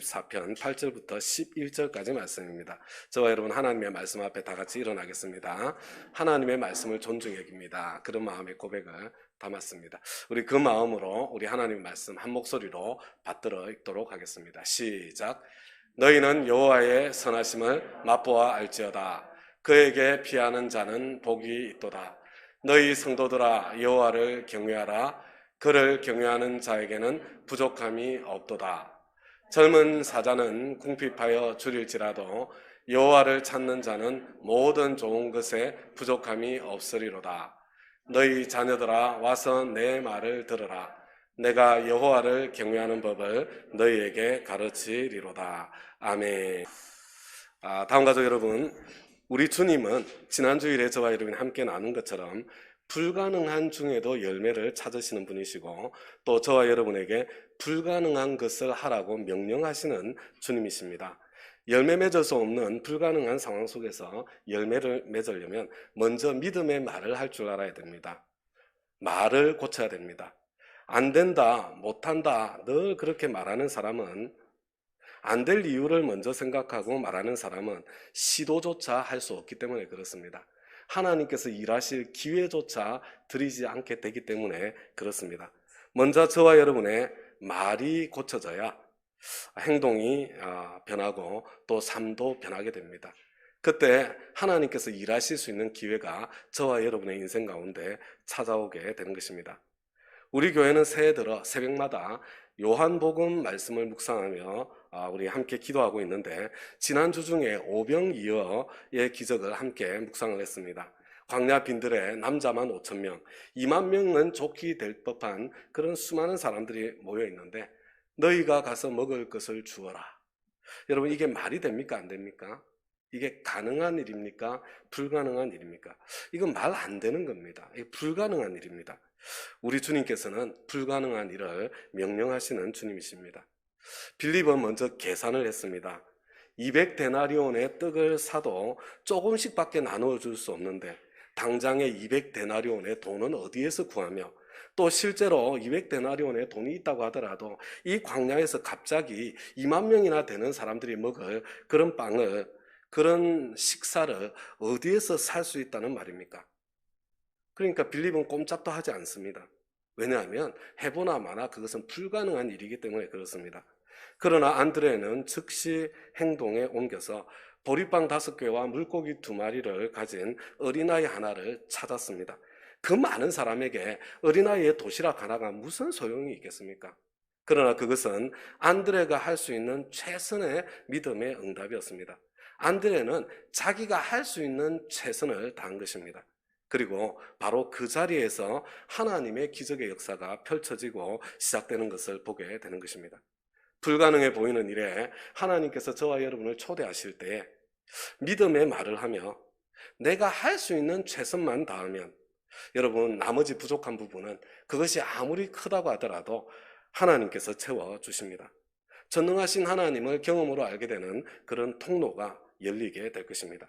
34편 8절부터 11절까지 말씀입니다. 저와 여러분 하나님의 말씀 앞에 다 같이 일어나겠습니다. 하나님의 말씀을 존중히 여깁니다. 그런 마음의 고백을 담았습니다. 우리 그 마음으로 우리 하나님의 말씀 한 목소리로 받들어 읽도록 하겠습니다. 시작. 너희는 여호와의 선하심을 맛보아 알지어다. 그에게 피하는 자는 복이 있도다. 너희 성도들아 여호와를 경외하라. 그를 경외하는 자에게는 부족함이 없도다. 젊은 사자는 궁핍하여 줄일지라도 여호와를 찾는 자는 모든 좋은 것에 부족함이 없으리로다. 너희 자녀들아 와서 내 말을 들으라. 내가 여호와를 경외하는 법을 너희에게 가르치리로다. 아멘. 다음 가족 여러분, 우리 주님은 지난 주일에 저와 여러분이 함께 나눈 것처럼 불가능한 중에도 열매를 찾으시는 분이시고 또 저와 여러분에게 불가능한 것을 하라고 명령하시는 주님이십니다. 열매 맺을 수 없는 불가능한 상황 속에서 열매를 맺으려면 먼저 믿음의 말을 할 줄 알아야 됩니다. 말을 고쳐야 됩니다. 안 된다, 못한다, 늘 그렇게 말하는 사람은, 안 될 이유를 먼저 생각하고 말하는 사람은 시도조차 할 수 없기 때문에 그렇습니다. 하나님께서 일하실 기회조차 드리지 않게 되기 때문에 그렇습니다. 먼저 저와 여러분의 말이 고쳐져야 행동이 변하고 또 삶도 변하게 됩니다. 그때 하나님께서 일하실 수 있는 기회가 저와 여러분의 인생 가운데 찾아오게 되는 것입니다. 우리 교회는 새해 들어 새벽마다 요한복음 말씀을 묵상하며 우리 함께 기도하고 있는데 지난주 중에 오병이어의 기적을 함께 묵상을 했습니다. 광야 빈들에 남자만 5,000명, 2만 명은 좋게 될 법한 그런 수많은 사람들이 모여 있는데 너희가 가서 먹을 것을 주어라. 여러분 이게 말이 됩니까? 안 됩니까? 이게 가능한 일입니까? 불가능한 일입니까? 이건 말 안 되는 겁니다. 이게 불가능한 일입니다. 우리 주님께서는 불가능한 일을 명령하시는 주님이십니다. 빌립은 먼저 계산을 했습니다. 200데나리온의 떡을 사도 조금씩밖에 나누어 줄 수 없는데 당장에 200데나리온의 돈은 어디에서 구하며 또 실제로 200데나리온의 돈이 있다고 하더라도 이 광야에서 갑자기 2만 명이나 되는 사람들이 먹을 그런 빵을, 그런 식사를 어디에서 살 수 있다는 말입니까? 그러니까 빌립은 꼼짝도 하지 않습니다. 왜냐하면 해보나 마나 그것은 불가능한 일이기 때문에 그렇습니다. 그러나 안드레는 즉시 행동에 옮겨서 보리빵 5개와 물고기 2마리를 가진 어린아이 하나를 찾았습니다. 그 많은 사람에게 어린아이의 도시락 하나가 무슨 소용이 있겠습니까? 그러나 그것은 안드레가 할 수 있는 최선의 믿음의 응답이었습니다. 안드레는 자기가 할 수 있는 최선을 다한 것입니다. 그리고 바로 그 자리에서 하나님의 기적의 역사가 펼쳐지고 시작되는 것을 보게 되는 것입니다. 불가능해 보이는 일에 하나님께서 저와 여러분을 초대하실 때 믿음의 말을 하며 내가 할 수 있는 최선만 다하면 여러분 나머지 부족한 부분은 그것이 아무리 크다고 하더라도 하나님께서 채워주십니다. 전능하신 하나님을 경험으로 알게 되는 그런 통로가 열리게 될 것입니다.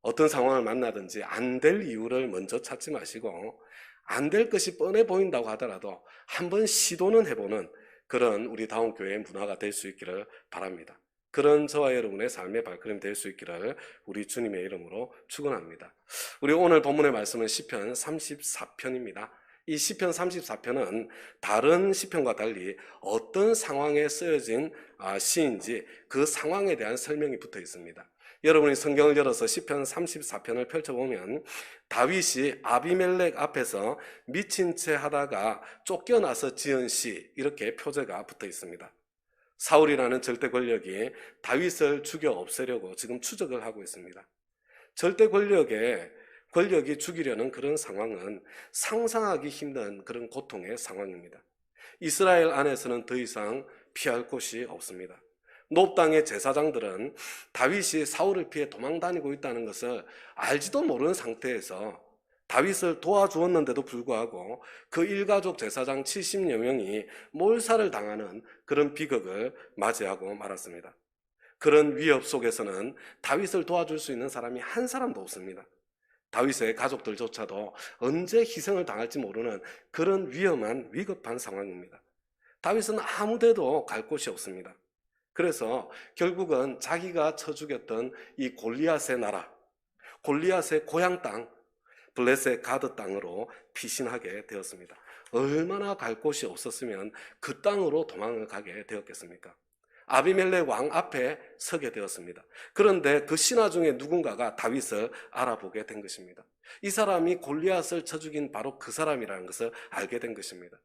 어떤 상황을 만나든지 안 될 이유를 먼저 찾지 마시고 안 될 것이 뻔해 보인다고 하더라도 한번 시도는 해보는 그런 우리 다운 교회의 문화가 될 수 있기를 바랍니다. 그런 저와 여러분의 삶의 발걸음이 될 수 있기를 우리 주님의 이름으로 축원합니다. 우리 오늘 본문의 말씀은 시편 34편입니다. 이 시편 34편은 다른 시편과 달리 어떤 상황에 쓰여진 시인지 그 상황에 대한 설명이 붙어 있습니다. 여러분이 성경을 열어서 시편 34편을 펼쳐보면 다윗이 아비멜렉 앞에서 미친 채 하다가 쫓겨나서 지은 시, 이렇게 표제가 붙어 있습니다. 사울이라는 절대 권력이 다윗을 죽여 없애려고 지금 추적을 하고 있습니다. 절대 권력이 죽이려는 그런 상황은 상상하기 힘든 그런 고통의 상황입니다. 이스라엘 안에서는 더 이상 피할 곳이 없습니다. 놉 땅의 제사장들은 다윗이 사울을 피해 도망다니고 있다는 것을 알지도 모르는 상태에서 다윗을 도와주었는데도 불구하고 그 일가족 제사장 70여 명이 몰살을 당하는 그런 비극을 맞이하고 말았습니다. 그런 위협 속에서는 다윗을 도와줄 수 있는 사람이 한 사람도 없습니다. 다윗의 가족들조차도 언제 희생을 당할지 모르는 그런 위험한 위급한 상황입니다. 다윗은 아무 데도 갈 곳이 없습니다. 그래서 결국은 자기가 쳐 죽였던 이 골리앗의 나라, 골리앗의 고향 땅, 블레셋 가드 땅으로 피신하게 되었습니다. 얼마나 갈 곳이 없었으면 그 땅으로 도망을 가게 되었겠습니까? 아비멜렉 왕 앞에 서게 되었습니다. 그런데 그 신하 중에 누군가가 다윗을 알아보게 된 것입니다. 이 사람이 골리앗을 쳐 죽인 바로 그 사람이라는 것을 알게 된 것입니다.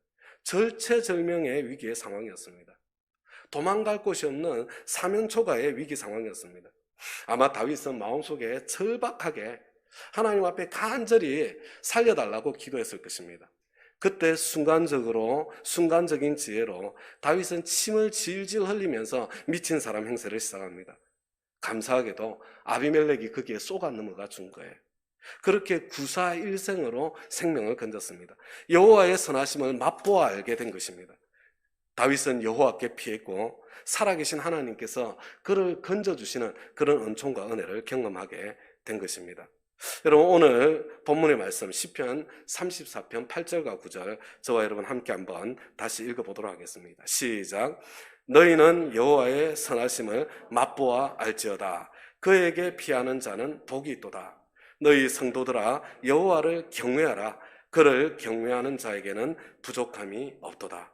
절체절명의 위기의 상황이었습니다. 도망갈 곳이 없는 사면초가의 위기 상황이었습니다. 아마 다윗은 마음속에 절박하게 하나님 앞에 간절히 살려달라고 기도했을 것입니다. 그때 순간적인 지혜로 다윗은 침을 질질 흘리면서 미친 사람 행세를 시작합니다. 감사하게도 아비멜렉이 거기에 쏘가 넘어가 준 거예요. 그렇게 구사일생으로 생명을 건졌습니다. 여호와의 선하심을 맛보아 알게 된 것입니다. 다윗은 여호와께 피했고 살아계신 하나님께서 그를 건져주시는 그런 은총과 은혜를 경험하게 된 것입니다. 여러분, 오늘 본문의 말씀 시편 34편 8절과 9절 저와 여러분 함께 한번 다시 읽어보도록 하겠습니다. 시작. 너희는 여호와의 선하심을 맛보아 알지어다. 그에게 피하는 자는 복이 있도다. 너희 성도들아 여호와를 경외하라. 그를 경외하는 자에게는 부족함이 없도다.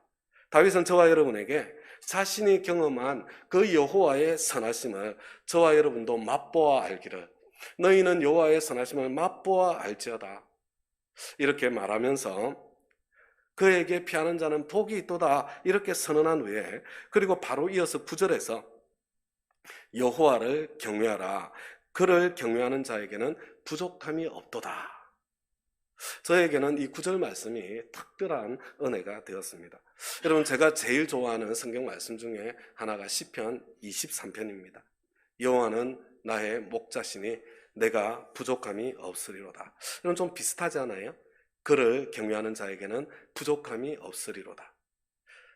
다윗은 저와 여러분에게 자신이 경험한 그 여호와의 선하심을 저와 여러분도 맛보아 알기를, 너희는 여호와의 선하심을 맛보아 알지어다, 이렇게 말하면서 그에게 피하는 자는 복이 있도다 이렇게 선언한 후에, 그리고 바로 이어서 9절에서 여호와를 경외하라. 그를 경외하는 자에게는 부족함이 없도다. 저에게는 이 9절 말씀이 특별한 은혜가 되었습니다. 여러분, 제가 제일 좋아하는 성경 말씀 중에 하나가 시편 23편입니다. 여호와는 나의 목자시니 내가 부족함이 없으리로다. 여러분, 좀 비슷하지 않아요? 그를 경외하는 자에게는 부족함이 없으리로다.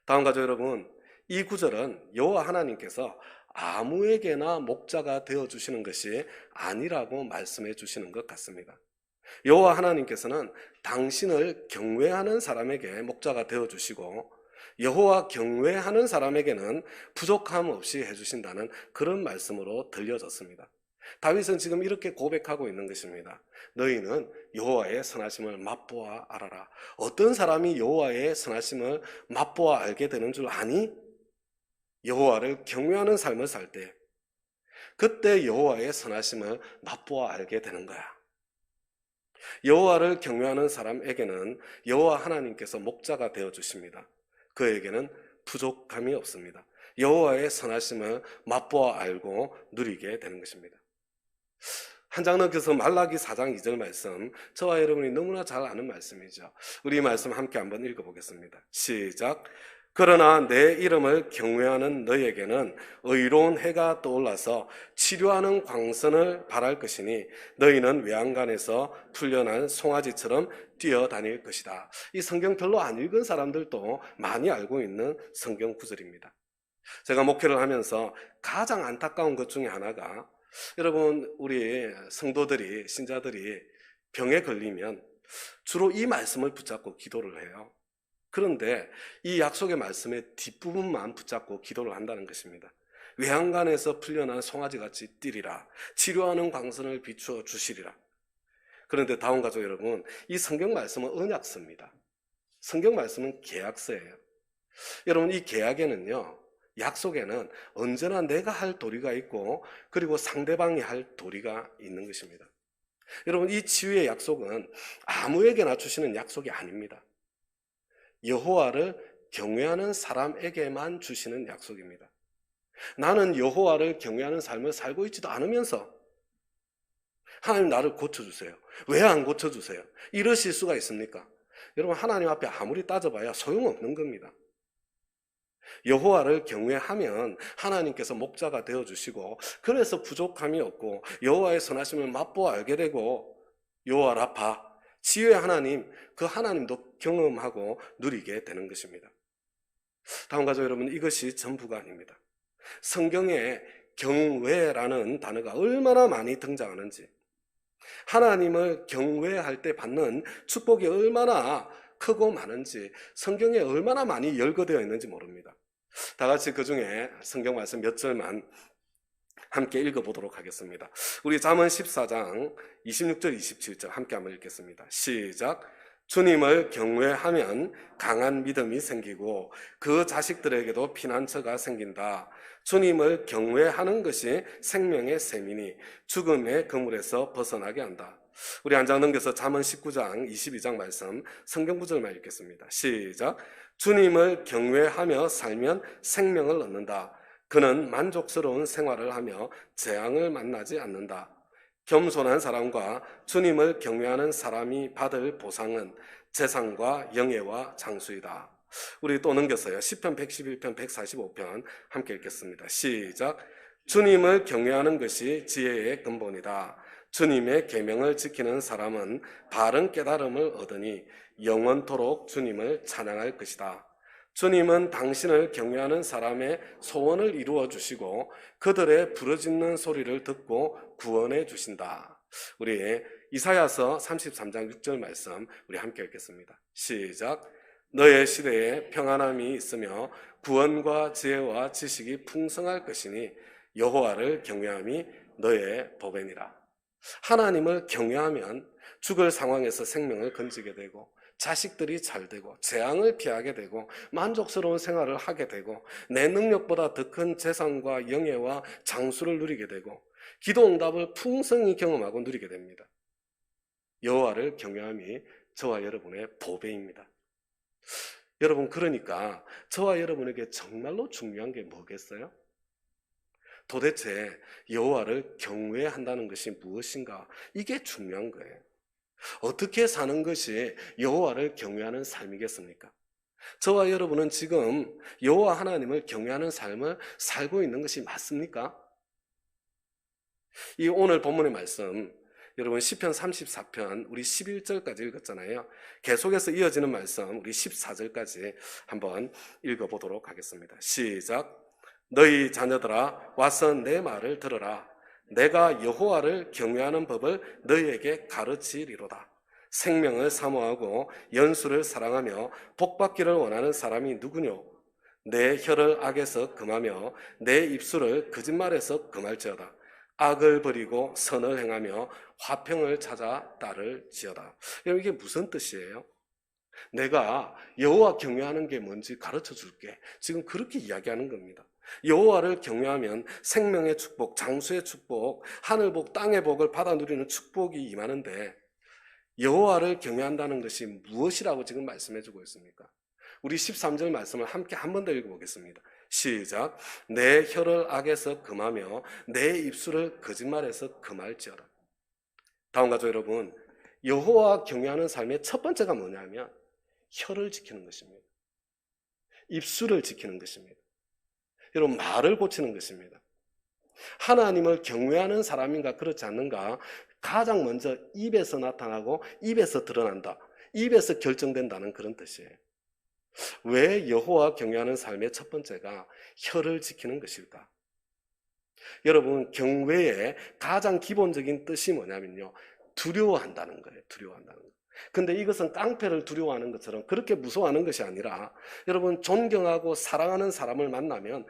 다음 가족 여러분, 이 구절은 여호와 하나님께서 아무에게나 목자가 되어주시는 것이 아니라고 말씀해 주시는 것 같습니다. 여호와 하나님께서는 당신을 경외하는 사람에게 목자가 되어주시고 여호와 경외하는 사람에게는 부족함 없이 해주신다는 그런 말씀으로 들려졌습니다. 다윗은 지금 이렇게 고백하고 있는 것입니다. 너희는 여호와의 선하심을 맛보아 알아라. 어떤 사람이 여호와의 선하심을 맛보아 알게 되는 줄 아니? 여호와를 경외하는 삶을 살 때, 그때 여호와의 선하심을 맛보아 알게 되는 거야. 여호와를 경외하는 사람에게는 여호와 하나님께서 목자가 되어 주십니다. 그에게는 부족함이 없습니다. 여호와의 선하심을 맛보아 알고 누리게 되는 것입니다. 한 장 넘겨서 말라기 4장 2절 말씀, 저와 여러분이 너무나 잘 아는 말씀이죠. 우리 말씀 함께 한번 읽어보겠습니다. 시작. 그러나 내 이름을 경외하는 너희에게는 의로운 해가 떠올라서 치료하는 광선을 발할 것이니 너희는 외양간에서 풀려난 송아지처럼 뛰어다닐 것이다. 이 성경 별로 안 읽은 사람들도 많이 알고 있는 성경 구절입니다. 제가 목회를 하면서 가장 안타까운 것 중에 하나가, 여러분, 우리 성도들이, 신자들이 병에 걸리면 주로 이 말씀을 붙잡고 기도를 해요. 그런데 이 약속의 말씀의 뒷부분만 붙잡고 기도를 한다는 것입니다. 외양간에서 풀려난 송아지같이 뛰리라. 치료하는 광선을 비추어 주시리라. 그런데 다음 가족 여러분, 이 성경 말씀은 언약서입니다. 성경 말씀은 계약서예요. 여러분, 이 계약에는요, 약속에는 언제나 내가 할 도리가 있고 그리고 상대방이 할 도리가 있는 것입니다. 여러분, 이 치유의 약속은 아무에게나 주시는 약속이 아닙니다. 여호와를 경외하는 사람에게만 주시는 약속입니다. 나는 여호와를 경외하는 삶을 살고 있지도 않으면서 하나님 나를 고쳐주세요. 왜 안 고쳐주세요? 이러실 수가 있습니까? 여러분, 하나님 앞에 아무리 따져봐야 소용없는 겁니다. 여호와를 경외하면 하나님께서 목자가 되어주시고 그래서 부족함이 없고 여호와의 선하심을 맛보아 알게 되고 여호와 라파, 치유의 하나님, 그 하나님도 경험하고 누리게 되는 것입니다. 다음 가족 여러분, 이것이 전부가 아닙니다. 성경에 경외라는 단어가 얼마나 많이 등장하는지, 하나님을 경외할 때 받는 축복이 얼마나 크고 많은지 성경에 얼마나 많이 열거되어 있는지 모릅니다. 다 같이 그 중에 성경 말씀 몇 절만 함께 읽어보도록 하겠습니다. 우리 잠언 14장 26절 27절 함께 한번 읽겠습니다. 시작. 주님을 경외하면 강한 믿음이 생기고 그 자식들에게도 피난처가 생긴다. 주님을 경외하는 것이 생명의 셈이니 죽음의 그물에서 벗어나게 한다. 우리 한 장 넘겨서 잠언 19장 22장 말씀 성경 구절만 읽겠습니다. 시작. 주님을 경외하며 살면 생명을 얻는다. 그는 만족스러운 생활을 하며 재앙을 만나지 않는다. 겸손한 사람과 주님을 경외하는 사람이 받을 보상은 재산과 영예와 장수이다. 우리 또 넘겼어요. 시편 111편 145편 함께 읽겠습니다. 시작. 주님을 경외하는 것이 지혜의 근본이다. 주님의 계명을 지키는 사람은 바른 깨달음을 얻으니 영원토록 주님을 찬양할 것이다. 주님은 당신을 경외하는 사람의 소원을 이루어 주시고 그들의 부르짖는 소리를 듣고 구원해 주신다. 우리 이사야서 33장 6절 말씀 우리 함께 읽겠습니다. 시작. 너의 시대에 평안함이 있으며 구원과 지혜와 지식이 풍성할 것이니 여호와를 경외함이 너의 법이니라. 하나님을 경외하면 죽을 상황에서 생명을 건지게 되고 자식들이 잘 되고 재앙을 피하게 되고 만족스러운 생활을 하게 되고 내 능력보다 더 큰 재산과 영예와 장수를 누리게 되고 기도 응답을 풍성히 경험하고 누리게 됩니다. 여호와를 경외함이 저와 여러분의 보배입니다. 여러분, 그러니까 저와 여러분에게 정말로 중요한 게 뭐겠어요? 도대체 여호와를 경외한다는 것이 무엇인가? 이게 중요한 거예요. 어떻게 사는 것이 여호와를 경외하는 삶이겠습니까? 저와 여러분은 지금 여호와 하나님을 경외하는 삶을 살고 있는 것이 맞습니까? 이 오늘 본문의 말씀, 여러분 시편 34편 우리 11절까지 읽었잖아요. 계속해서 이어지는 말씀 우리 14절까지 한번 읽어보도록 하겠습니다. 시작. 너희 자녀들아 와서 내 말을 들으라. 내가 여호와를 경외하는 법을 너희에게 가르치리로다. 생명을 사모하고 연수를 사랑하며 복받기를 원하는 사람이 누구뇨? 내 혀를 악에서 금하며 내 입술을 거짓말에서 금할지어다. 악을 버리고 선을 행하며 화평을 찾아 딸을 지어다. 여러분, 이게 무슨 뜻이에요? 내가 여호와 경외하는 게 뭔지 가르쳐 줄게. 지금 그렇게 이야기하는 겁니다. 여호와를 경외하면 생명의 축복, 장수의 축복, 하늘복, 땅의 복을 받아 누리는 축복이 임하는데 여호와를 경외한다는 것이 무엇이라고 지금 말씀해 주고 있습니까? 우리 13절 말씀을 함께 한 번 더 읽어보겠습니다. 시작. 내 혀를 악에서 금하며 내 입술을 거짓말에서 금할지어다. 다음과 같이 여러분, 여호와 경외하는 삶의 첫 번째가 뭐냐면 혀를 지키는 것입니다. 입술을 지키는 것입니다. 여러분, 말을 고치는 것입니다. 하나님을 경외하는 사람인가 그렇지 않는가 가장 먼저 입에서 나타나고 입에서 드러난다. 입에서 결정된다는 그런 뜻이에요. 왜 여호와 경외하는 삶의 첫 번째가 혀를 지키는 것일까? 여러분, 경외의 가장 기본적인 뜻이 뭐냐면요, 두려워한다는 거예요. 두려워한다는 거. 근데 이것은 깡패를 두려워하는 것처럼 그렇게 무서워하는 것이 아니라 여러분, 존경하고 사랑하는 사람을 만나면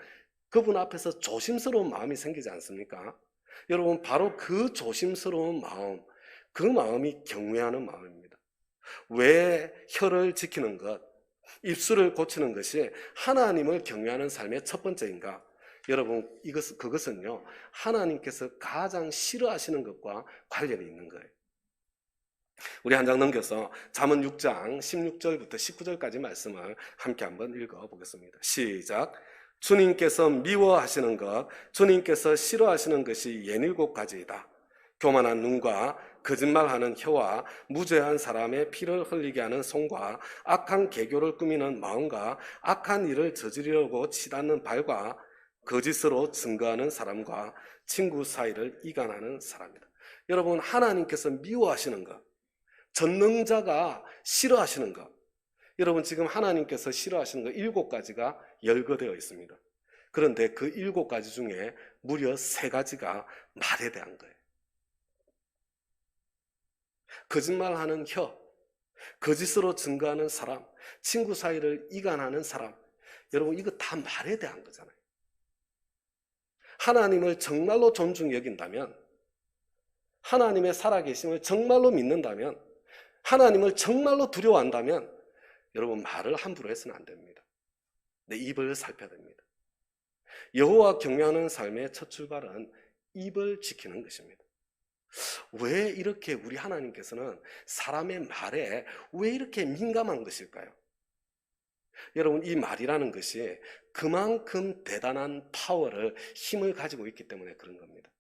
그분 앞에서 조심스러운 마음이 생기지 않습니까? 여러분, 바로 그 조심스러운 마음, 그 마음이 경외하는 마음입니다. 왜 혀를 지키는 것, 입술을 고치는 것이 하나님을 경외하는 삶의 첫 번째인가? 여러분, 그것은요, 하나님께서 가장 싫어하시는 것과 관련이 있는 거예요. 우리 한 장 넘겨서 잠언 6장 16절부터 19절까지 말씀을 함께 한번 읽어보겠습니다. 시작. 주님께서 미워하시는 것, 주님께서 싫어하시는 것이 67가지이다. 교만한 눈과 거짓말하는 혀와 무죄한 사람의 피를 흘리게 하는 손과 악한 계교를 꾸미는 마음과 악한 일을 저지르려고 치닫는 발과 거짓으로 증거하는 사람과 친구 사이를 이간하는 사람이다. 여러분, 하나님께서 미워하시는 것, 전능자가 싫어하시는 것, 여러분 지금 하나님께서 싫어하시는 것 7가지가 열거되어 있습니다. 그런데 그 7가지 중에 무려 3가지가 말에 대한 거예요. 거짓말하는 혀, 거짓으로 증거하는 사람, 친구 사이를 이간하는 사람, 여러분, 이거 다 말에 대한 거잖아요. 하나님을 정말로 존중히 여긴다면, 하나님의 살아계심을 정말로 믿는다면, 하나님을 정말로 두려워한다면 여러분, 말을 함부로 해서는 안 됩니다. 내 입을 살펴야 됩니다. 여호와 경외하는 삶의 첫 출발은 입을 지키는 것입니다. 왜 이렇게 우리 하나님께서는 사람의 말에 왜 이렇게 민감한 것일까요? 여러분, 이 말이라는 것이 그만큼 대단한 파워를, 힘을 가지고 있기 때문에 그런 겁니다.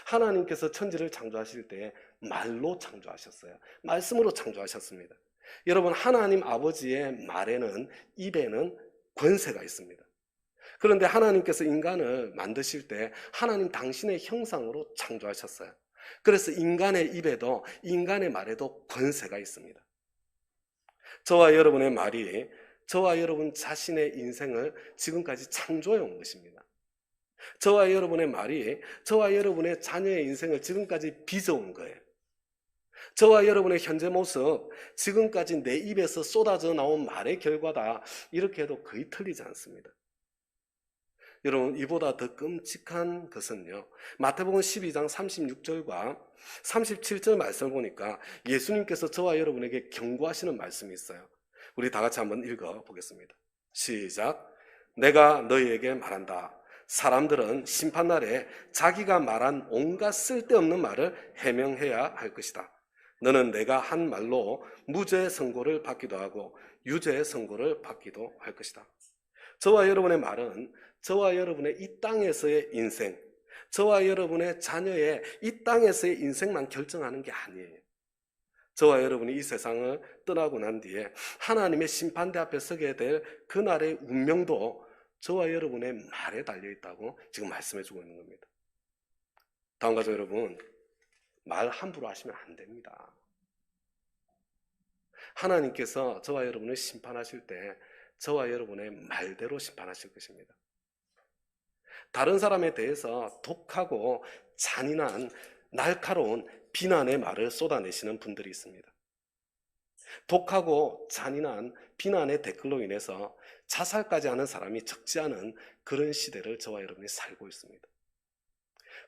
하나님께서 천지를 창조하실 때 말로 창조하셨어요. 말씀으로 창조하셨습니다. 여러분, 하나님 아버지의 말에는, 입에는 권세가 있습니다. 그런데 하나님께서 인간을 만드실 때 하나님 당신의 형상으로 창조하셨어요. 그래서 인간의 입에도, 인간의 말에도 권세가 있습니다. 저와 여러분의 말이 저와 여러분 자신의 인생을 지금까지 창조해 온 것입니다. 저와 여러분의 말이 저와 여러분의 자녀의 인생을 지금까지 빚어온 거예요. 저와 여러분의 현재 모습, 지금까지 내 입에서 쏟아져 나온 말의 결과다, 이렇게 해도 거의 틀리지 않습니다. 여러분, 이보다 더 끔찍한 것은요, 마태복음 12장 36절과 37절 말씀을 보니까 예수님께서 저와 여러분에게 경고하시는 말씀이 있어요. 우리 다 같이 한번 읽어보겠습니다. 시작. 내가 너희에게 말한다. 사람들은 심판날에 자기가 말한 온갖 쓸데없는 말을 해명해야 할 것이다. 너는 내가 한 말로 무죄 선고를 받기도 하고 유죄 선고를 받기도 할 것이다. 저와 여러분의 말은 저와 여러분의 이 땅에서의 인생, 저와 여러분의 자녀의 이 땅에서의 인생만 결정하는 게 아니에요. 저와 여러분이 이 세상을 떠나고 난 뒤에 하나님의 심판대 앞에 서게 될 그날의 운명도 저와 여러분의 말에 달려있다고 지금 말씀해 주고 있는 겁니다. 다음 가족 여러분, 말 함부로 하시면 안 됩니다. 하나님께서 저와 여러분을 심판하실 때 저와 여러분의 말대로 심판하실 것입니다. 다른 사람에 대해서 독하고 잔인한 날카로운 비난의 말을 쏟아내시는 분들이 있습니다. 독하고 잔인한 비난의 댓글로 인해서 자살까지 하는 사람이 적지 않은 그런 시대를 저와 여러분이 살고 있습니다.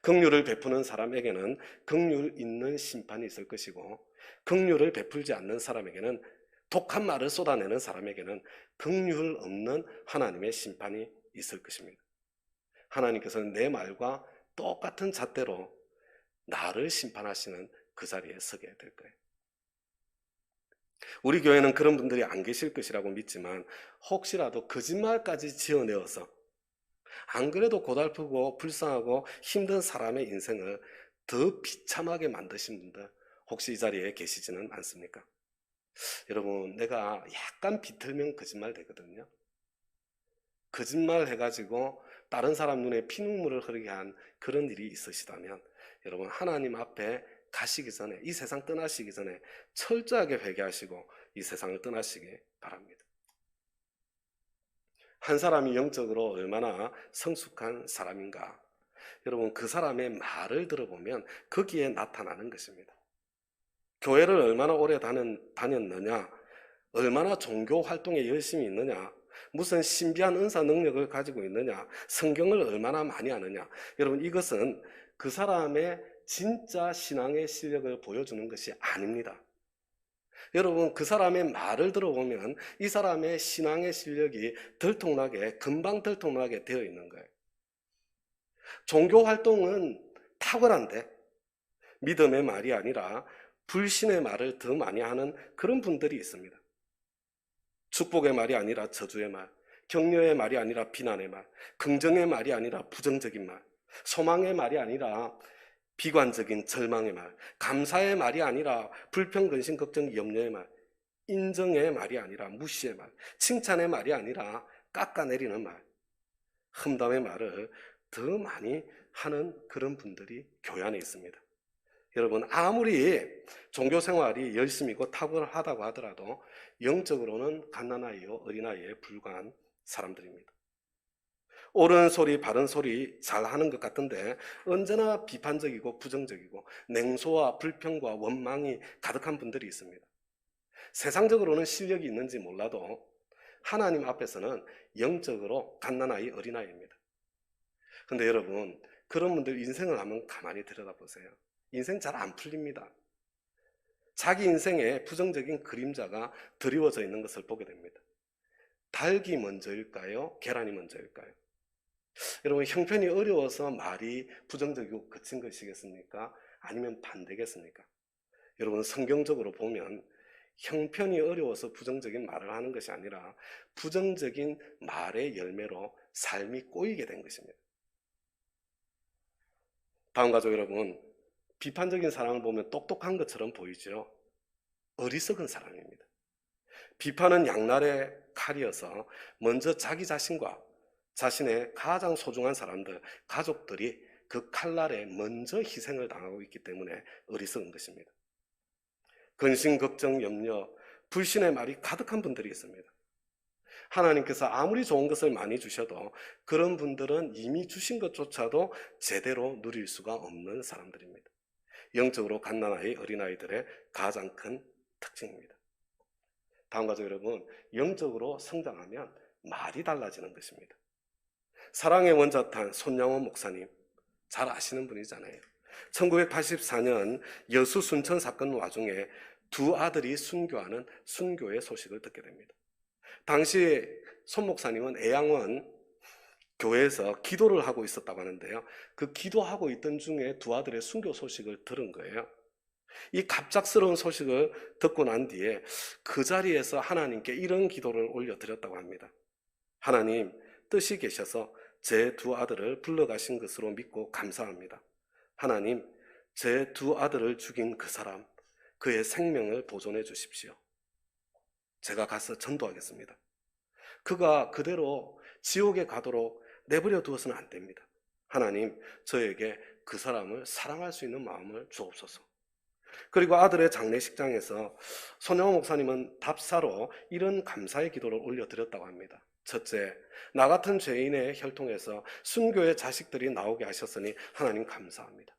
긍휼을 베푸는 사람에게는 긍휼 있는 심판이 있을 것이고, 긍휼을 베풀지 않는 사람에게는, 독한 말을 쏟아내는 사람에게는 긍휼 없는 하나님의 심판이 있을 것입니다. 하나님께서는 내 말과 똑같은 잣대로 나를 심판하시는 그 자리에 서게 될 거예요. 우리 교회는 그런 분들이 안 계실 것이라고 믿지만, 혹시라도 거짓말까지 지어내어서 안 그래도 고달프고 불쌍하고 힘든 사람의 인생을 더 비참하게 만드신 분들 혹시 이 자리에 계시지는 않습니까? 여러분, 내가 약간 비틀면 거짓말 되거든요. 거짓말 해가지고 다른 사람 눈에 피눈물을 흐르게 한 그런 일이 있으시다면 여러분, 하나님 앞에 가시기 전에, 이 세상 떠나시기 전에 철저하게 회개하시고 이 세상을 떠나시기 바랍니다. 한 사람이 영적으로 얼마나 성숙한 사람인가, 여러분, 그 사람의 말을 들어보면 거기에 나타나는 것입니다. 교회를 얼마나 오래 다녔느냐, 얼마나 종교 활동에 열심히 있느냐, 무슨 신비한 은사 능력을 가지고 있느냐, 성경을 얼마나 많이 아느냐, 여러분, 이것은 그 사람의 진짜 신앙의 실력을 보여주는 것이 아닙니다. 여러분, 그 사람의 말을 들어보면 이 사람의 신앙의 실력이 금방 들통나게 되어 있는 거예요. 종교 활동은 탁월한데 믿음의 말이 아니라 불신의 말을 더 많이 하는 그런 분들이 있습니다. 축복의 말이 아니라 저주의 말, 격려의 말이 아니라 비난의 말, 긍정의 말이 아니라 부정적인 말, 소망의 말이 아니라 비관적인 절망의 말, 감사의 말이 아니라 불평, 근심, 걱정, 염려의 말, 인정의 말이 아니라 무시의 말, 칭찬의 말이 아니라 깎아내리는 말, 험담의 말을 더 많이 하는 그런 분들이 교회 안에 있습니다. 여러분, 아무리 종교생활이 열심이고 탁월하다고 하더라도 영적으로는 갓난아이요 어린아이에 불과한 사람들입니다. 옳은 소리 바른 소리 잘하는 것 같은데 언제나 비판적이고 부정적이고 냉소와 불평과 원망이 가득한 분들이 있습니다. 세상적으로는 실력이 있는지 몰라도 하나님 앞에서는 영적으로 갓난아이, 어린아이입니다. 근데 여러분, 그런 분들 인생을 한번 가만히 들여다보세요. 인생 잘 안 풀립니다. 자기 인생에 부정적인 그림자가 드리워져 있는 것을 보게 됩니다. 닭이 먼저일까요? 계란이 먼저일까요? 여러분, 형편이 어려워서 말이 부정적이고 거친 것이겠습니까? 아니면 반대겠습니까? 여러분, 성경적으로 보면 형편이 어려워서 부정적인 말을 하는 것이 아니라 부정적인 말의 열매로 삶이 꼬이게 된 것입니다. 다음 가족 여러분, 비판적인 사람을 보면 똑똑한 것처럼 보이죠? 어리석은 사람입니다. 비판은 양날의 칼이어서 먼저 자기 자신과 자신의 가장 소중한 사람들, 가족들이 그 칼날에 먼저 희생을 당하고 있기 때문에 어리석은 것입니다. 근심, 걱정, 염려, 불신의 말이 가득한 분들이 있습니다. 하나님께서 아무리 좋은 것을 많이 주셔도 그런 분들은 이미 주신 것조차도 제대로 누릴 수가 없는 사람들입니다. 영적으로 갓난아이, 어린아이들의 가장 큰 특징입니다. 다음 가족 여러분, 영적으로 성장하면 말이 달라지는 것입니다. 사랑의 원자탄 손양원 목사님, 잘 아시는 분이잖아요. 1984년 여수 순천 사건 와중에 두 아들이 순교하는 순교의 소식을 듣게 됩니다. 당시 손 목사님은 애양원 교회에서 기도를 하고 있었다고 하는데요. 그 기도하고 있던 중에 두 아들의 순교 소식을 들은 거예요. 이 갑작스러운 소식을 듣고 난 뒤에 그 자리에서 하나님께 이런 기도를 올려드렸다고 합니다. 하나님, 뜻이 계셔서 제 두 아들을 불러가신 것으로 믿고 감사합니다. 하나님, 제 두 아들을 죽인 그 사람, 그의 생명을 보존해 주십시오. 제가 가서 전도하겠습니다. 그가 그대로 지옥에 가도록 내버려 두어서는 안 됩니다. 하나님, 저에게 그 사람을 사랑할 수 있는 마음을 주옵소서. 그리고 아들의 장례식장에서 손영호 목사님은 답사로 이런 감사의 기도를 올려드렸다고 합니다. 첫째, 나 같은 죄인의 혈통에서 순교의 자식들이 나오게 하셨으니 하나님 감사합니다.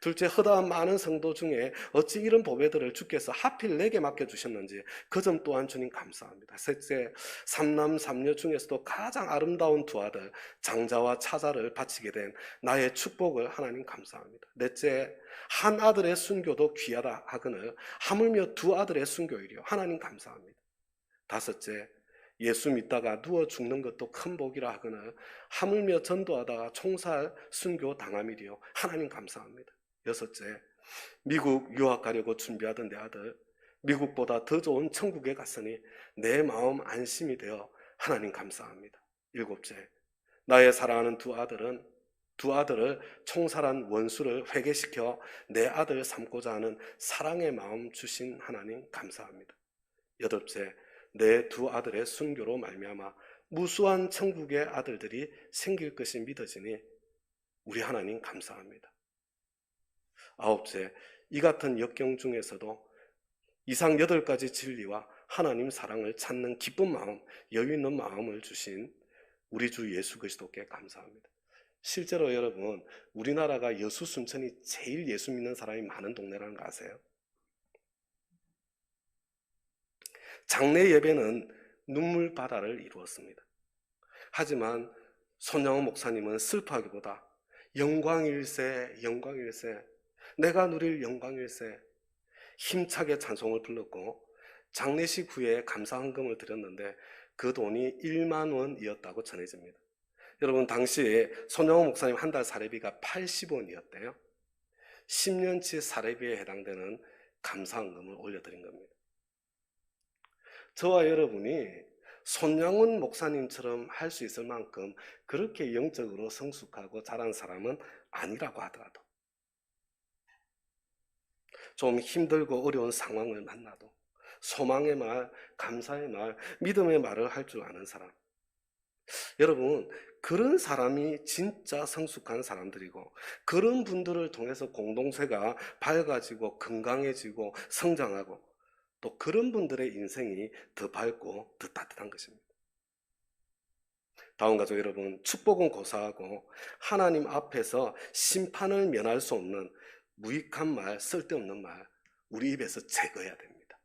둘째, 허다한 많은 성도 중에 어찌 이런 보배들을 주께서 하필 내게 맡겨주셨는지 그 점 또한 주님 감사합니다. 셋째, 삼남 삼녀 중에서도 가장 아름다운 두 아들 장자와 차자를 바치게 된 나의 축복을 하나님 감사합니다. 넷째, 한 아들의 순교도 귀하다 하거늘 하물며 두 아들의 순교이려 하나님 감사합니다. 다섯째, 예수 믿다가 누워 죽는 것도 큰 복이라 하거늘 하물며 전도하다가 총살 순교 당함이리요 하나님 감사합니다. 여섯째, 미국 유학 가려고 준비하던 내 아들 미국보다 더 좋은 천국에 갔으니 내 마음 안심이 되어 하나님 감사합니다. 일곱째, 나의 사랑하는 두 아들을 총살한 원수를 회개시켜 내 아들 삼고자 하는 사랑의 마음 주신 하나님 감사합니다. 여덟째, 내 두 아들의 순교로 말미암아 무수한 천국의 아들들이 생길 것이 믿어지니 우리 하나님 감사합니다. 아홉째, 이 같은 역경 중에서도 이상 8가지 진리와 하나님 사랑을 찾는 기쁜 마음, 여유 있는 마음을 주신 우리 주 예수 그리스도께 감사합니다. 실제로 여러분, 우리나라가 여수 순천이 제일 예수 믿는 사람이 많은 동네라는 거 아세요? 장례 예배는 눈물 바다를 이루었습니다. 하지만 손양호 목사님은 슬퍼하기보다 영광일세, 영광일세, 내가 누릴 영광일세 힘차게 찬송을 불렀고 장례식 후에 감사헌금을 드렸는데 그 돈이 1만 원이었다고 전해집니다. 여러분, 당시에 손양호 목사님 한 달 사례비가 80원이었대요. 10년치 사례비에 해당되는 감사헌금을 올려드린 겁니다. 저와 여러분이 손양훈 목사님처럼 할 수 있을 만큼 그렇게 영적으로 성숙하고 자란 사람은 아니라고 하더라도 좀 힘들고 어려운 상황을 만나도 소망의 말, 감사의 말, 믿음의 말을 할 줄 아는 사람, 여러분, 그런 사람이 진짜 성숙한 사람들이고 그런 분들을 통해서 공동체가 밝아지고 건강해지고 성장하고 또 그런 분들의 인생이 더 밝고 더 따뜻한 것입니다. 다음 가족 여러분, 축복은 고사하고 하나님 앞에서 심판을 면할 수 없는 무익한 말, 쓸데없는 말 우리 입에서 제거해야 됩니다.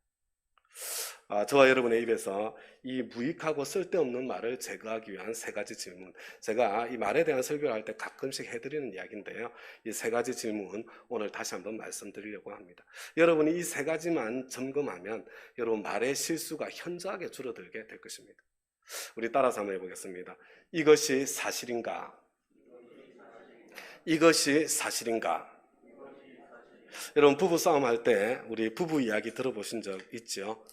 저와 여러분의 입에서 이 무익하고 쓸데없는 말을 제거하기 위한 세 가지 질문. 제가 이 말에 대한 설교를 할 때 가끔씩 해드리는 이야기인데요. 이 세 가지 질문 오늘 다시 한번 말씀드리려고 합니다. 여러분이 이 세 가지만 점검하면 여러분 말의 실수가 현저하게 줄어들게 될 것입니다. 우리 따라서 한번 해보겠습니다. 이것이 사실인가? 이것이 사실인가? 여러분 부부 싸움 할 때 우리 부부 이야기 들어보신 적 있죠?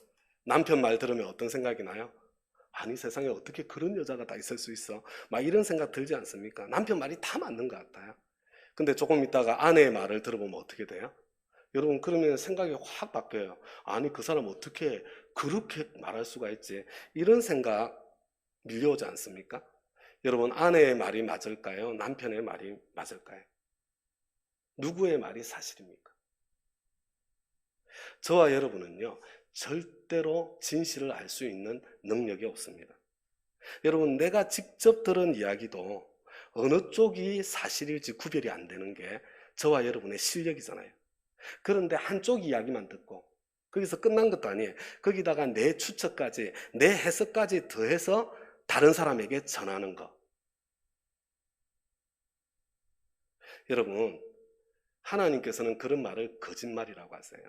남편 말 들으면 어떤 생각이 나요? 아니 세상에 어떻게 그런 여자가 다 있을 수 있어? 막 이런 생각 들지 않습니까? 남편 말이 다 맞는 것 같아요. 근데 조금 있다가 아내의 말을 들어보면 어떻게 돼요? 여러분 그러면 생각이 확 바뀌어요. 아니 그 사람 어떻게 그렇게 말할 수가 있지? 이런 생각 밀려오지 않습니까? 여러분 아내의 말이 맞을까요? 남편의 말이 맞을까요? 누구의 말이 사실입니까? 저와 여러분은요 절대로 진실을 알 수 있는 능력이 없습니다. 여러분 내가 직접 들은 이야기도 어느 쪽이 사실일지 구별이 안 되는 게 저와 여러분의 실력이잖아요. 그런데 한쪽 이야기만 듣고 거기서 끝난 것도 아니에요. 거기다가 내 추측까지 내 해석까지 더해서 다른 사람에게 전하는 것. 여러분 하나님께서는 그런 말을 거짓말이라고 하세요.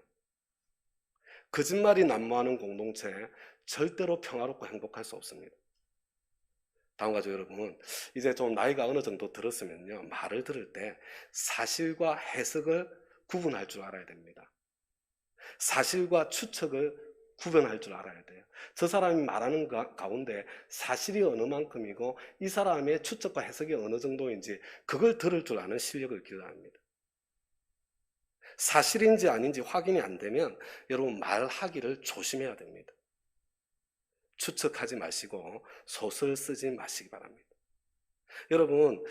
거짓말이 난무하는 공동체 절대로 평화롭고 행복할 수 없습니다. 다음 가족 여러분, 이제 좀 나이가 어느 정도 들었으면요 말을 들을 때 사실과 해석을 구분할 줄 알아야 됩니다. 사실과 추측을 구분할 줄 알아야 돼요. 저 사람이 말하는 가운데 사실이 어느 만큼이고 이 사람의 추측과 해석이 어느 정도인지 그걸 들을 줄 아는 실력을 기여야 합니다. 사실인지 아닌지 확인이 안 되면 여러분 말하기를 조심해야 됩니다. 추측하지 마시고 소설 쓰지 마시기 바랍니다. 여러분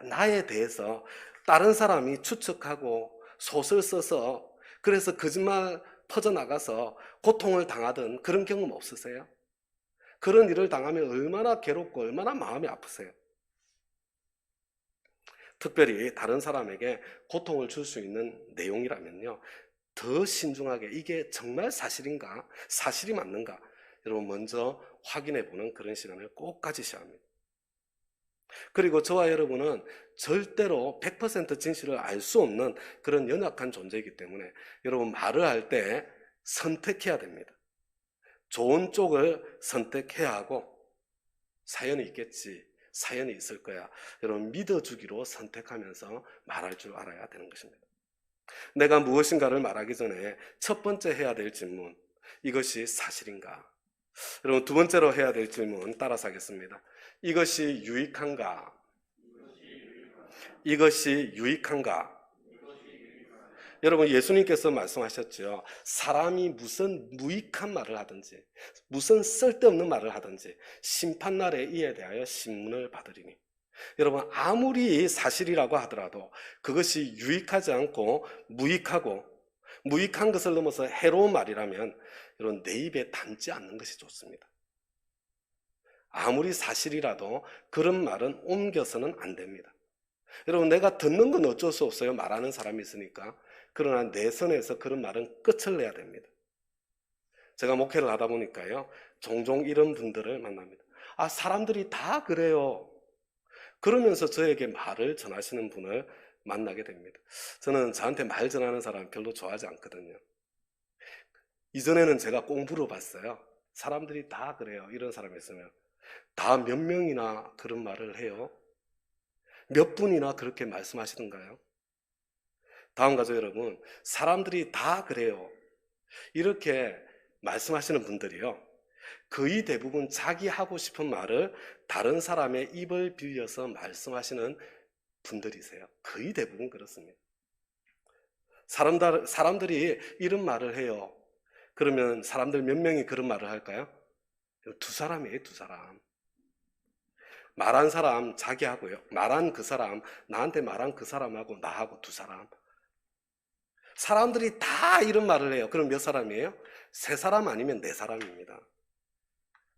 나에 대해서 다른 사람이 추측하고 소설 써서 그래서 거짓말 퍼져나가서 고통을 당하던 그런 경험 없으세요? 그런 일을 당하면 얼마나 괴롭고 얼마나 마음이 아프세요? 특별히 다른 사람에게 고통을 줄 수 있는 내용이라면요 더 신중하게 이게 정말 사실인가? 사실이 맞는가? 여러분 먼저 확인해 보는 그런 시간을 꼭 가지셔야 합니다. 그리고 저와 여러분은 절대로 100% 진실을 알 수 없는 그런 연약한 존재이기 때문에 여러분 말을 할 때 선택해야 됩니다. 좋은 쪽을 선택해야 하고 사연이 있겠지, 사연이 있을 거야. 여러분 믿어주기로 선택하면서 말할 줄 알아야 되는 것입니다. 내가 무엇인가를 말하기 전에 첫 번째 해야 될 질문, 이것이 사실인가? 여러분 두 번째로 해야 될 질문 따라서 하겠습니다. 이것이 유익한가? 이것이 유익한가? 여러분 예수님께서 말씀하셨죠. 사람이 무슨 무익한 말을 하든지 무슨 쓸데없는 말을 하든지 심판날에 이에 대하여 신문을 받으리니. 여러분 아무리 사실이라고 하더라도 그것이 유익하지 않고 무익한 것을 넘어서 해로운 말이라면 여러분 내 입에 담지 않는 것이 좋습니다. 아무리 사실이라도 그런 말은 옮겨서는 안 됩니다. 여러분 내가 듣는 건 어쩔 수 없어요. 말하는 사람이 있으니까. 그러나 내 선에서 그런 말은 끝을 내야 됩니다. 제가 목회를 하다 보니까요 종종 이런 분들을 만납니다. 사람들이 다 그래요. 그러면서 저에게 말을 전하시는 분을 만나게 됩니다. 저는 저한테 말 전하는 사람 별로 좋아하지 않거든요. 이전에는 제가 꽁부러 봤어요. 사람들이 다 그래요. 이런 사람이 있으면 다 몇 명이나 그런 말을 해요? 몇 분이나 그렇게 말씀하시던가요? 다음 가족 여러분, 사람들이 다 그래요. 이렇게 말씀하시는 분들이요. 거의 대부분 자기 하고 싶은 말을 다른 사람의 입을 빌려서 말씀하시는 분들이세요. 거의 대부분 그렇습니다. 사람들이 이런 말을 해요. 그러면 사람들 몇 명이 그런 말을 할까요? 두 사람이에요, 두 사람. 말한 사람 자기하고요. 말한 그 사람, 나한테 말한 그 사람하고 나하고 두 사람. 사람들이 다 이런 말을 해요. 그럼 몇 사람이에요? 세 사람 아니면 네 사람입니다.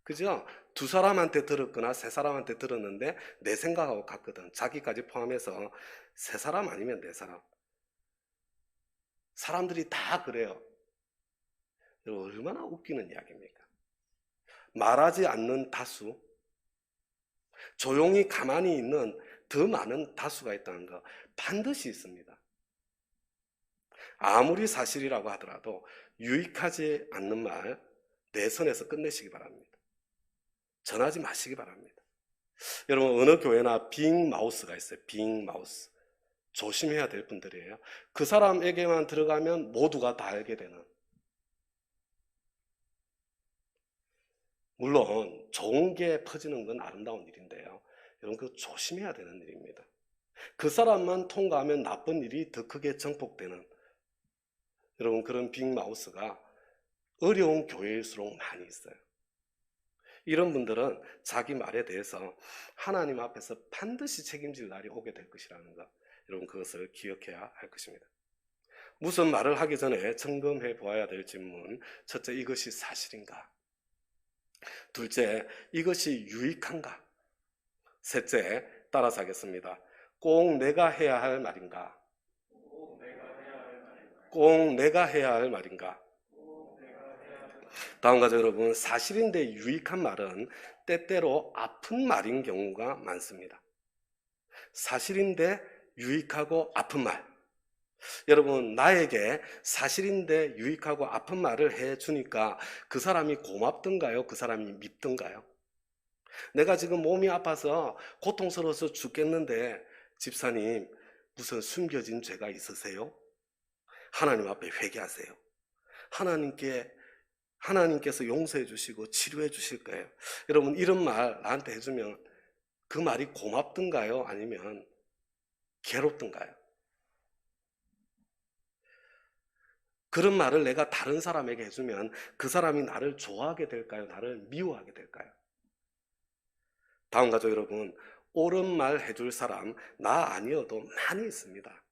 그죠? 두 사람한테 들었거나 세 사람한테 들었는데 내 생각하고 같거든. 자기까지 포함해서 세 사람 아니면 네 사람. 사람들이 다 그래요. 여러분, 얼마나 웃기는 이야기입니까? 말하지 않는 다수, 조용히 가만히 있는 더 많은 다수가 있다는 거 반드시 있습니다. 아무리 사실이라고 하더라도 유익하지 않는 말 내 선에서 끝내시기 바랍니다. 전하지 마시기 바랍니다. 여러분, 어느 교회나 빅마우스가 있어요. 빅마우스. 조심해야 될 분들이에요. 그 사람에게만 들어가면 모두가 다 알게 되는. 물론 좋은 게 퍼지는 건 아름다운 일인데요. 여러분, 그거 조심해야 되는 일입니다. 그 사람만 통과하면 나쁜 일이 더 크게 정폭되는, 여러분, 그런 빅마우스가 어려운 교회일수록 많이 있어요. 이런 분들은 자기 말에 대해서 하나님 앞에서 반드시 책임질 날이 오게 될 것이라는 것, 여러분, 그것을 기억해야 할 것입니다. 무슨 말을 하기 전에 점검해 보아야 될 질문. 첫째, 이것이 사실인가? 둘째, 이것이 유익한가? 셋째, 따라서 하겠습니다. 꼭 내가 해야 할 말인가? 꼭 내가 해야 할 말인가? 다음과 같이 여러분, 사실인데 유익한 말은 때때로 아픈 말인 경우가 많습니다. 사실인데 유익하고 아픈 말. 여러분, 나에게 사실인데 유익하고 아픈 말을 해주니까 그 사람이 고맙던가요? 그 사람이 밉던가요? 내가 지금 몸이 아파서 고통스러워서 죽겠는데 집사님, 무슨 숨겨진 죄가 있으세요? 하나님 앞에 회개하세요. 하나님께서 용서해 주시고 치료해 주실 거예요. 여러분, 이런 말 나한테 해주면 그 말이 고맙던가요? 아니면 괴롭던가요? 그런 말을 내가 다른 사람에게 해주면 그 사람이 나를 좋아하게 될까요? 나를 미워하게 될까요? 다음 가족 여러분, 옳은 말 해줄 사람 나 아니어도 많이 있습니다.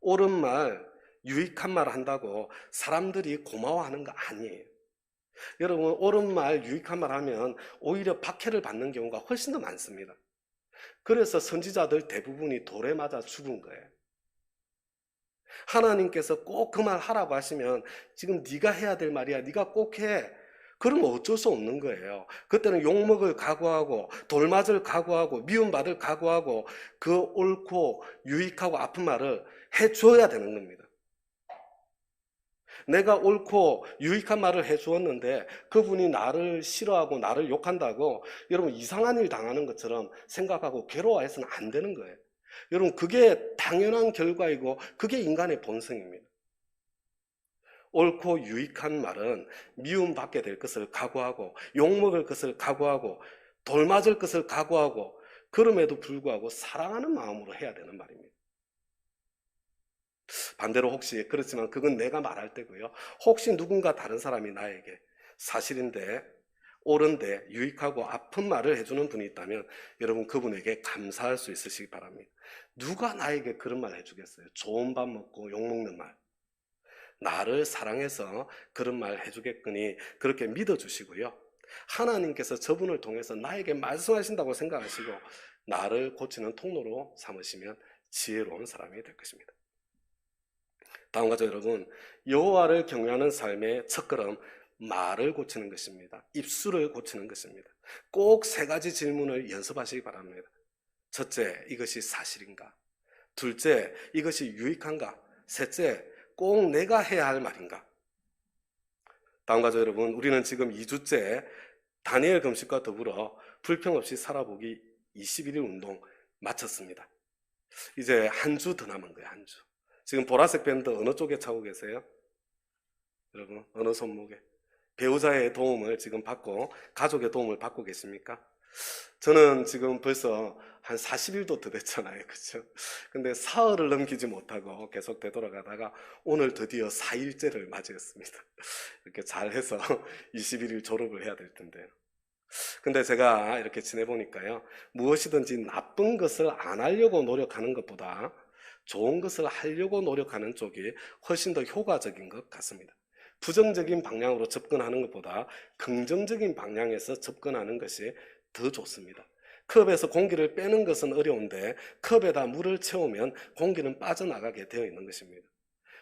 옳은 말, 유익한 말 한다고 사람들이 고마워하는 거 아니에요. 여러분, 옳은 말, 유익한 말 하면 오히려 박해를 받는 경우가 훨씬 더 많습니다. 그래서 선지자들 대부분이 돌에 맞아 죽은 거예요. 하나님께서 꼭 그 말 하라고 하시면 지금 네가 해야 될 말이야. 네가 꼭 해. 그러면 어쩔 수 없는 거예요. 그때는 욕먹을 각오하고 돌맞을 각오하고 미움받을 각오하고 그 옳고 유익하고 아픈 말을 해줘야 되는 겁니다. 내가 옳고 유익한 말을 해주었는데 그분이 나를 싫어하고 나를 욕한다고 여러분 이상한 일 당하는 것처럼 생각하고 괴로워해서는 안 되는 거예요. 여러분, 그게 당연한 결과이고 그게 인간의 본성입니다. 옳고 유익한 말은 미움받게 될 것을 각오하고 욕먹을 것을 각오하고 돌맞을 것을 각오하고 그럼에도 불구하고 사랑하는 마음으로 해야 되는 말입니다. 반대로 혹시 그렇지만 그건 내가 말할 때고요. 혹시 누군가 다른 사람이 나에게 사실인데 옳은데 유익하고 아픈 말을 해주는 분이 있다면 여러분 그분에게 감사할 수 있으시기 바랍니다. 누가 나에게 그런 말 해주겠어요? 좋은 밥 먹고 욕먹는 말. 나를 사랑해서 그런 말 해주겠거니 그렇게 믿어주시고요. 하나님께서 저분을 통해서 나에게 말씀하신다고 생각하시고 나를 고치는 통로로 삼으시면 지혜로운 사람이 될 것입니다. 다음 가죠 여러분, 여호와를 경외하는 삶의 첫걸음 말을 고치는 것입니다. 입술을 고치는 것입니다. 꼭 세 가지 질문을 연습하시기 바랍니다. 첫째, 이것이 사실인가? 둘째, 이것이 유익한가? 셋째, 꼭 내가 해야 할 말인가? 다음 가죠 여러분, 우리는 지금 2주째 다니엘 금식과 더불어 불평 없이 살아보기 21일 운동 마쳤습니다. 이제 한 주 더 남은 거예요. 한 주. 지금 보라색 밴드 어느 쪽에 차고 계세요? 여러분, 어느 손목에? 배우자의 도움을 지금 받고 가족의 도움을 받고 계십니까? 저는 지금 벌써 한 40일도 더 됐잖아요. 그렇죠? 근데 사흘을 넘기지 못하고 계속 되돌아가다가 오늘 드디어 4일째를 맞이했습니다. 이렇게 잘해서 21일 졸업을 해야 될 텐데요. 근데 제가 이렇게 지내보니까요, 무엇이든지 나쁜 것을 안 하려고 노력하는 것보다 좋은 것을 하려고 노력하는 쪽이 훨씬 더 효과적인 것 같습니다. 부정적인 방향으로 접근하는 것보다 긍정적인 방향에서 접근하는 것이 더 좋습니다. 컵에서 공기를 빼는 것은 어려운데 컵에다 물을 채우면 공기는 빠져나가게 되어 있는 것입니다.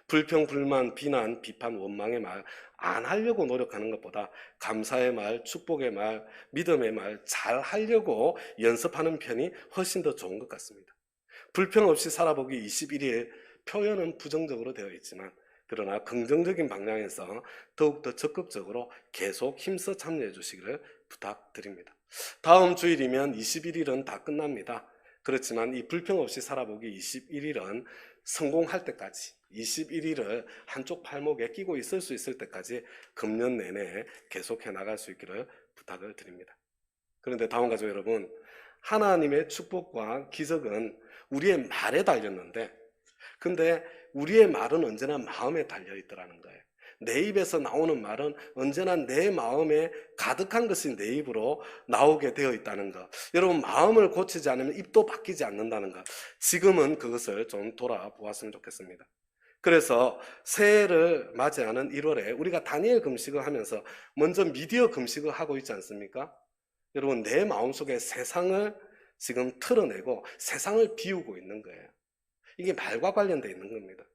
불평, 불만, 비난, 비판, 원망의 말 안 하려고 노력하는 것보다 감사의 말, 축복의 말, 믿음의 말 잘 하려고 연습하는 편이 훨씬 더 좋은 것 같습니다. 불평 없이 살아보기 21일 표현은 부정적으로 되어 있지만 그러나 긍정적인 방향에서 더욱더 적극적으로 계속 힘써 참여해 주시기를 부탁드립니다. 다음 주일이면 21일은 다 끝납니다. 그렇지만 이 불평 없이 살아보기 21일은 성공할 때까지 21일을 한쪽 팔목에 끼고 있을 수 있을 때까지 금년 내내 계속해 나갈 수 있기를 부탁을 드립니다. 그런데 다음 가족 여러분, 하나님의 축복과 기적은 우리의 말에 달렸는데 근데 우리의 말은 언제나 마음에 달려 있더라는 거예요. 내 입에서 나오는 말은 언제나 내 마음에 가득한 것이 내 입으로 나오게 되어 있다는 것. 여러분, 마음을 고치지 않으면 입도 바뀌지 않는다는 것. 지금은 그것을 좀 돌아보았으면 좋겠습니다. 그래서 새해를 맞이하는 1월에 우리가 다니엘 금식을 하면서 먼저 미디어 금식을 하고 있지 않습니까? 여러분, 내 마음속에 세상을 지금 틀어내고 세상을 비우고 있는 거예요. 이게 말과 관련되어 있는 겁니다.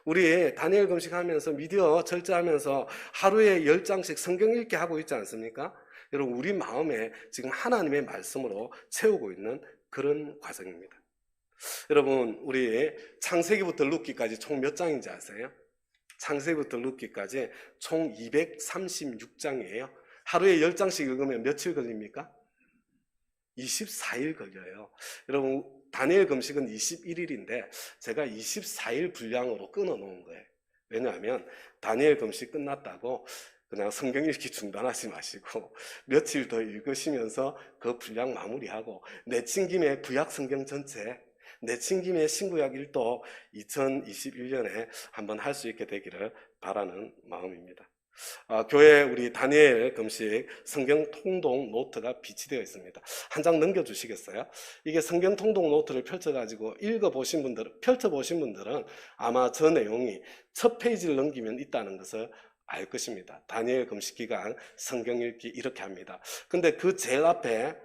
우리 다니엘 금식하면서 미디어 절제하면서 하루에 10장씩 성경 읽기 하고 있지 않습니까? 여러분, 우리 마음에 지금 하나님의 말씀으로 채우고 있는 그런 과정입니다. 여러분, 우리 창세기부터 룻기까지 총 몇 장인지 아세요? 창세기부터 룻기까지 총 236장이에요. 하루에 10장씩 읽으면 며칠 걸립니까? 24일 걸려요. 여러분, 다니엘 금식은 21일인데 제가 24일 분량으로 끊어 놓은 거예요. 왜냐하면 다니엘 금식 끝났다고 그냥 성경 읽기 중단하지 마시고 며칠 더 읽으시면서 그 분량 마무리하고 내친 김에 구약 성경 전체, 내친 김에 신구약 1도 2021년에 한번 할 수 있게 되기를 바라는 마음입니다. 교회 우리 다니엘 금식 성경 통독 노트가 비치되어 있습니다. 한 장 넘겨주시겠어요? 이게 성경 통독 노트를 펼쳐가지고 펼쳐보신 분들은 아마 저 내용이 첫 페이지를 넘기면 있다는 것을 알 것입니다. 다니엘 금식 기간 성경 읽기 이렇게 합니다. 근데 그 제일 앞에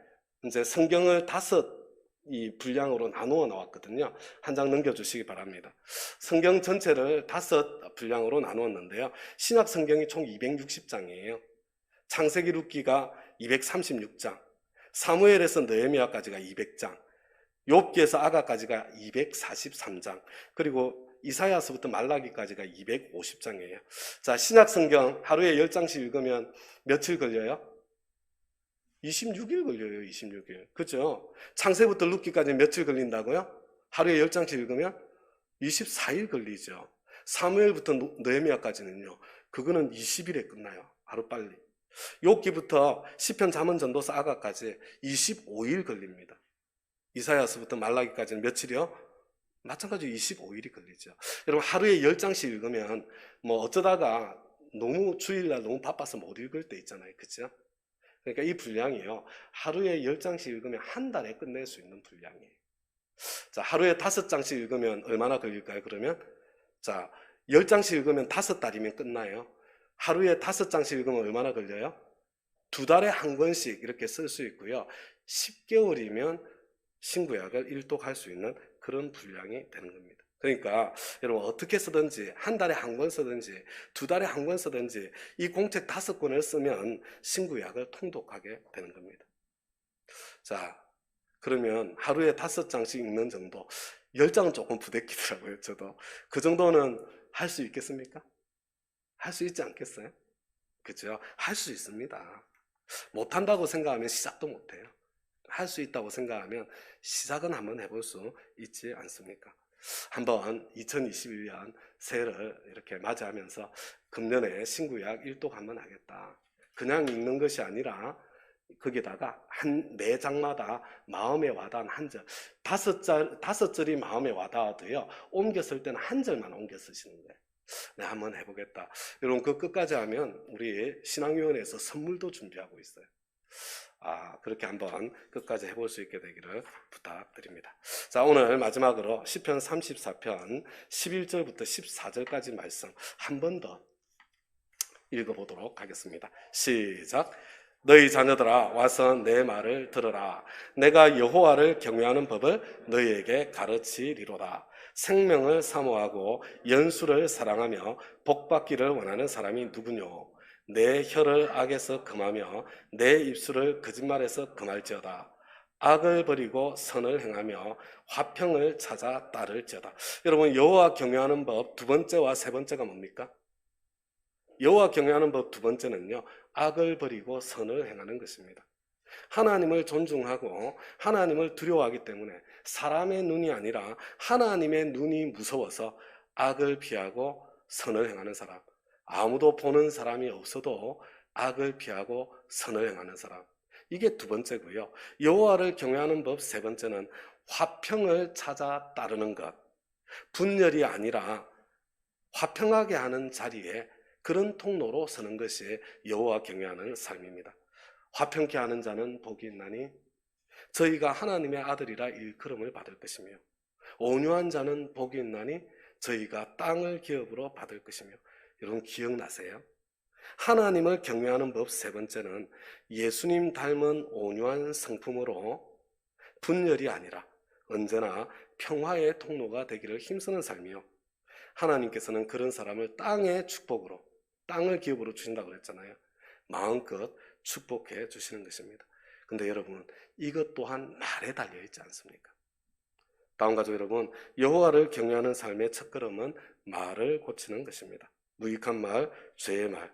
이제 성경을 5 이 분량으로 나누어 나왔거든요. 한 장 넘겨주시기 바랍니다. 성경 전체를 5 분량으로 나누었는데요. 신약 성경이 총 260장이에요. 창세기 룻기가 236장, 사무엘에서 느헤미야까지가 200장, 욥기에서 아가까지가 243장, 그리고 이사야서부터 말라기까지가 250장이에요. 자, 신약 성경 하루에 10장씩 읽으면 며칠 걸려요? 26일 걸려요. 26일. 그죠? 창세부터 룻기까지 며칠 걸린다고요? 하루에 10장씩 읽으면 24일 걸리죠. 사무엘부터 느헤미야까지는요. 그거는 20일에 끝나요. 하루빨리. 욥기부터 시편, 잠언, 전도서, 아가까지 25일 걸립니다. 이사야서부터 말라기까지는 며칠이요? 마찬가지로 25일이 걸리죠. 여러분, 하루에 10장씩 읽으면 뭐 어쩌다가 너무 주일날 너무 바빠서 못 읽을 때 있잖아요. 그죠? 그러니까 이 분량이요. 하루에 10장씩 읽으면 한 달에 끝낼 수 있는 분량이에요. 자, 하루에 5장씩 읽으면 얼마나 걸릴까요? 그러면 자, 10장씩 읽으면 5달이면 끝나요. 하루에 5장씩 읽으면 얼마나 걸려요? 2달에 한 권씩 이렇게 쓸 수 있고요. 10개월이면 신구약을 일독할 수 있는 그런 분량이 되는 겁니다. 그러니까 여러분, 어떻게 쓰든지 한 달에 한 권 쓰든지 2달에 한 권 쓰든지 이 공책 5권을 쓰면 신구약을 통독하게 되는 겁니다. 자, 그러면 하루에 5장씩 읽는 정도, 10장은 조금 부대끼더라고요. 저도 그 정도는 할 수 있겠습니까? 할 수 있지 않겠어요? 그죠? 할 수 있습니다. 못한다고 생각하면 시작도 못해요. 할 수 있다고 생각하면 시작은 한번 해볼 수 있지 않습니까? 한번 2021년 새해를 이렇게 맞이하면서 금년에 신구약 일독 한번 하겠다. 그냥 읽는 것이 아니라 거기다가 매 장마다 마음에 와닿은 한 절, 5절이 마음에 와닿아도요, 옮겨 쓸 때는 한 절만 옮겨 쓰시는 거예요. 네, 한번 해보겠다. 여러분, 그 끝까지 하면 우리 신앙위원회에서 선물도 준비하고 있어요. 그렇게 한번 끝까지 해볼 수 있게 되기를 부탁드립니다. 자, 오늘 마지막으로 시편 34편 11절부터 14절까지 말씀 한 번 더 읽어보도록 하겠습니다. 시작. 너희 자녀들아, 와서 내 말을 들으라. 내가 여호와를 경외하는 법을 너희에게 가르치리로다. 생명을 사모하고 연수를 사랑하며 복받기를 원하는 사람이 누구뇨? 내 혀를 악에서 금하며 내 입술을 거짓말에서 금할지어다. 악을 버리고 선을 행하며 화평을 찾아 따를지어다. 여러분, 여호와 경외하는 법 두 번째와 세 번째가 뭡니까? 여호와 경외하는 법 두 번째는요, 악을 버리고 선을 행하는 것입니다. 하나님을 존중하고 하나님을 두려워하기 때문에 사람의 눈이 아니라 하나님의 눈이 무서워서 악을 피하고 선을 행하는 사람, 아무도 보는 사람이 없어도 악을 피하고 선을 행하는 사람, 이게 두 번째고요. 여호와를 경외하는 법 세 번째는 화평을 찾아 따르는 것, 분열이 아니라 화평하게 하는 자리에 그런 통로로 서는 것이 여호와 경외하는 삶입니다. 화평케 하는 자는 복이 있나니 저희가 하나님의 아들이라 일컬음을 받을 것이며, 온유한 자는 복이 있나니 저희가 땅을 기업으로 받을 것이며. 여러분, 기억나세요? 하나님을 경외하는 법 세 번째는 예수님 닮은 온유한 성품으로 분열이 아니라 언제나 평화의 통로가 되기를 힘쓰는 삶이요, 하나님께서는 그런 사람을 땅의 축복으로, 땅을 기업으로 주신다고 그랬잖아요. 마음껏 축복해 주시는 것입니다. 근데 여러분, 이것 또한 말에 달려 있지 않습니까? 다음 가족 여러분, 여호와를 경외하는 삶의 첫걸음은 말을 고치는 것입니다. 무익한 말, 죄의 말,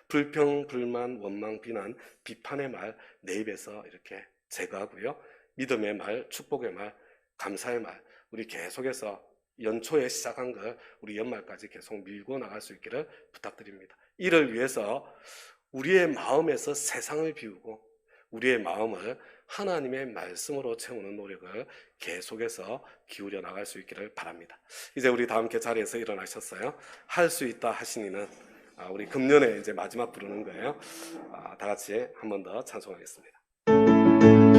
불평, 불만, 원망, 비난, 비판의 말 내 입에서 이렇게 제거하고요, 믿음의 말, 축복의 말, 감사의 말, 우리 계속해서 연초에 시작한 걸 우리 연말까지 계속 밀고 나갈 수 있기를 부탁드립니다. 이를 위해서 우리의 마음에서 세상을 비우고 우리의 마음을 하나님의 말씀으로 채우는 노력을 계속해서 기울여 나갈 수 있기를 바랍니다. 이제 우리 다 함께 자리에서 일어나셨어요? 할 수 있다 하시니는 우리 금년에 이제 마지막 부르는 거예요. 다 같이 한 번 더 찬송하겠습니다.